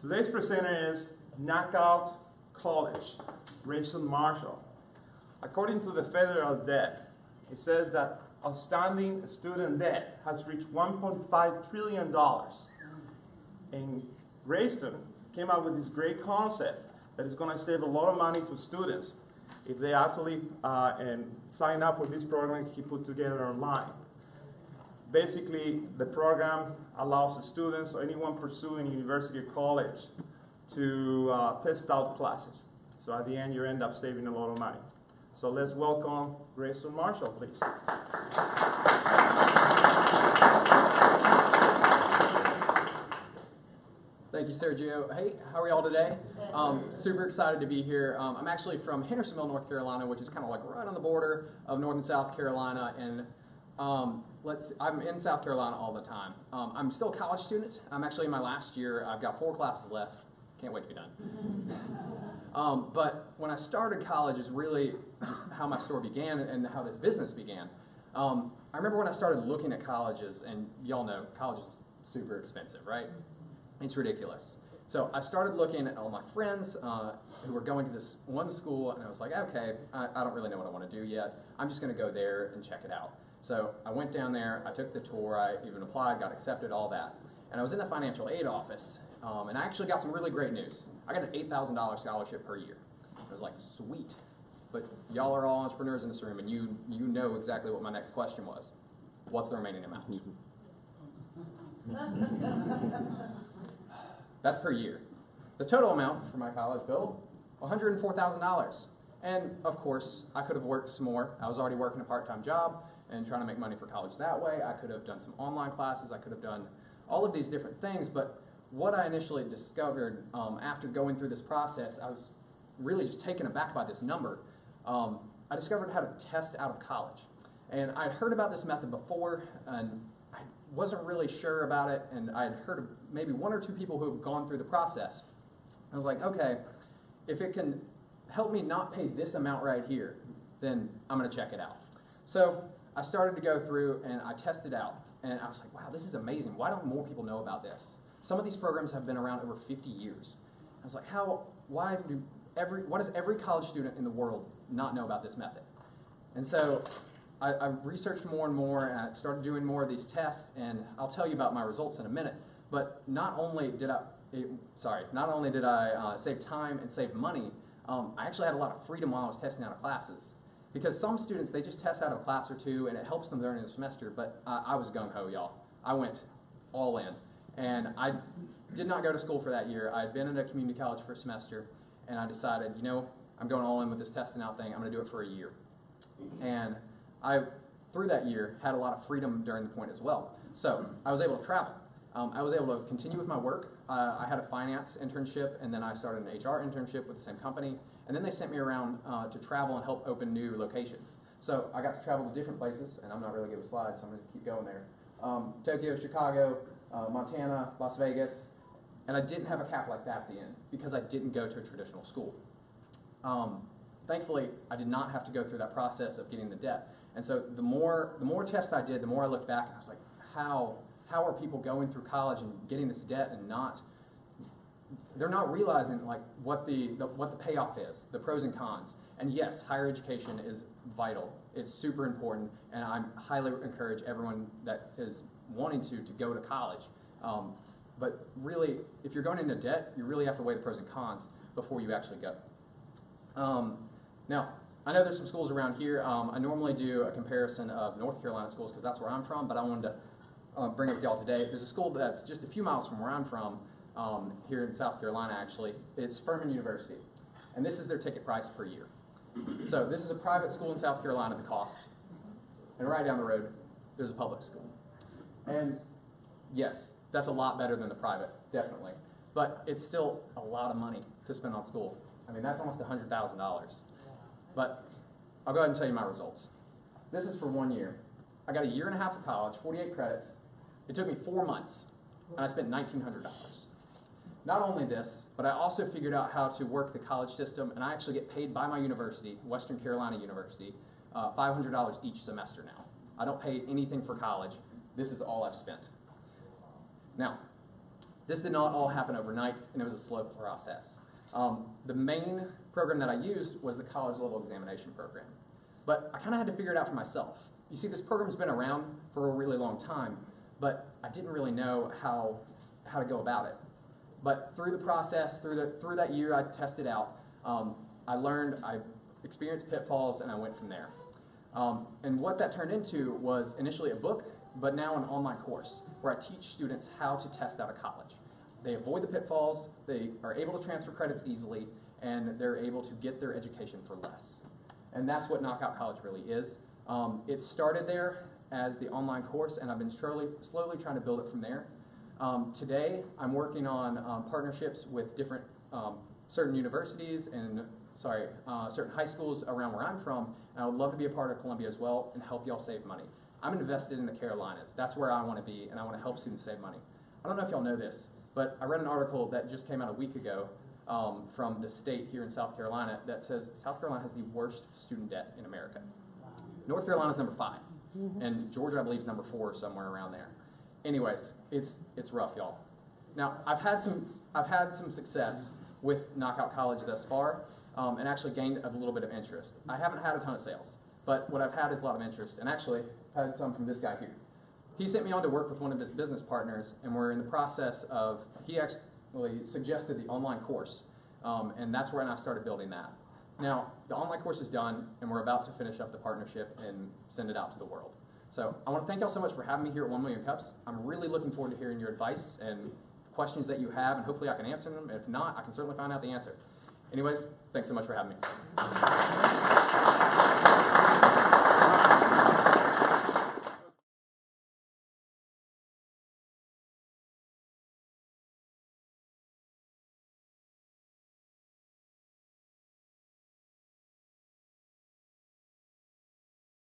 Today's presenter is Knockout College, Grayson Marshall. According to the federal debt, it says that outstanding student debt has reached $1.5 trillion. And Grayson came up with this great concept that is going to save a lot of money to students if they actually sign up for this program he put together online. Basically, the program allows the students or anyone pursuing university or college to test out classes. So at the end, you end up saving a lot of money. So let's welcome Grayson Marshall, please. Thank you, Sergio. Hey, how are y'all today? Super excited to be here. I'm actually from Hendersonville, North Carolina, which is kind of like right on the border of North and South Carolina. And I'm in South Carolina all the time. I'm still a college student. I'm actually in my last year. I've got 4 classes left. Can't wait to be done. But when I started college is really just how my story began and how this business began. I remember when I started looking at colleges, and y'all know college is super expensive, right? It's ridiculous. So I started looking at all my friends who were going to this one school, and I was like, okay, I don't really know what I want to do yet. I'm just going to go there and check it out. So I went down there, I took the tour, I even applied, got accepted, all that. And I was in the financial aid office, and I actually got some really great news. I got an $8,000 scholarship per year. I was like, sweet. But y'all are all entrepreneurs in this room, and you know exactly what my next question was. What's the remaining amount? That's per year. The total amount for my college bill, $104,000. And of course, I could have worked some more. I was already working a part-time job and trying to make money for college that way. I could have done some online classes. I could have done all of these different things. But what I initially discovered after going through this process, I was really just taken aback by this number. I discovered how to test out of college. And I'd heard about this method before, and I wasn't really sure about it, and I'd heard of maybe 1 or 2 people who have gone through the process. I was like, okay, if it can help me not pay this amount right here, then I'm going to check it out. So I started to go through, and I tested out, and I was like, wow, this is amazing. Why don't more people know about this? Some of these programs have been around over 50 years. I was like, why does every college student in the world not know about this method? And so I researched more and more, and I started doing more of these tests, and I'll tell you about my results in a minute. But not only did I save time and save money, I actually had a lot of freedom while I was testing out of classes. Because some students, they just test out of a class or 2, and it helps them during the semester, but I was gung-ho, y'all. I went all in. And I did not go to school for that year. I had been at a community college for a semester, and I decided, I'm going all in with this testing out thing. I'm going to do it for a year. And I, through that year, had a lot of freedom during the point as well. So I was able to travel. I was able to continue with my work. I had a finance internship, and then I started an HR internship with the same company. And then they sent me around to travel and help open new locations. So I got to travel to different places, and I'm not really good with slides, so I'm going to keep going there. Tokyo, Chicago, Montana, Las Vegas. And I didn't have a cap like that at the end because I didn't go to a traditional school. Thankfully, I did not have to go through that process of getting the debt. And so the more tests I did, the more I looked back and I was like, how are people going through college and getting this debt and they're not realizing like what the payoff is, the pros and cons. And yes, higher education is vital. It's super important, and I highly encourage everyone that is wanting to go to college. But really, if you're going into debt, you really have to weigh the pros and cons before you actually go. Now, I know there's some schools around here. I normally do a comparison of North Carolina schools because that's where I'm from, but I wanted to bring it with y'all today. There's a school that's just a few miles from where I'm from, here in South Carolina actually. It's Furman University, and this is their ticket price per year. So this is a private school in South Carolina, the cost. And right down the road, there's a public school. And yes, that's a lot better than the private, definitely. But it's still a lot of money to spend on school. I mean, that's almost $100,000. But I'll go ahead and tell you my results. This is for 1 year. I got a year and a half of college, 48 credits. It took me 4 months, and I spent $1,900. Not only this, but I also figured out how to work the college system, and I actually get paid by my university, Western Carolina University, $500 each semester now. I don't pay anything for college. This is all I've spent. Now, This did not all happen overnight, and it was a slow process. The main program that I used was the college level examination program. But I kind of had to figure it out for myself. You see, this program's been around for a really long time, but I didn't really know how to go about it. But through the process, through that year I tested out, I learned, I experienced pitfalls, and I went from there. And what that turned into was initially a book, but now an online course where I teach students how to test out of college. They avoid the pitfalls, they are able to transfer credits easily, and they're able to get their education for less. And that's what Knockout College really is. It started there as the online course, and I've been slowly trying to build it from there. Today, I'm working on partnerships with different certain universities and certain high schools around where I'm from, and I would love to be a part of Columbia as well and help y'all save money. I'm invested in the Carolinas. That's where I want to be, and I want to help students save money. I don't know if y'all know this, but I read an article that just came out a week ago from the state here in South Carolina that says South Carolina has the worst student debt in America. North Carolina's number 5, and Georgia, I believe, is number 4, somewhere around there. Anyways, it's rough, y'all. Now, I've had some success with Knockout College thus far, and actually gained a little bit of interest. I haven't had a ton of sales, but what I've had is a lot of interest, and actually had some from this guy here. He sent me on to work with one of his business partners, and we're in the process of, he actually suggested the online course, and that's when I started building that. Now, the online course is done, and we're about to finish up the partnership and send it out to the world. So I want to thank y'all so much for having me here at 1 Million Cups. I'm really looking forward to hearing your advice and questions that you have, and hopefully I can answer them. If not, I can certainly find out the answer. Anyways, thanks so much for having me.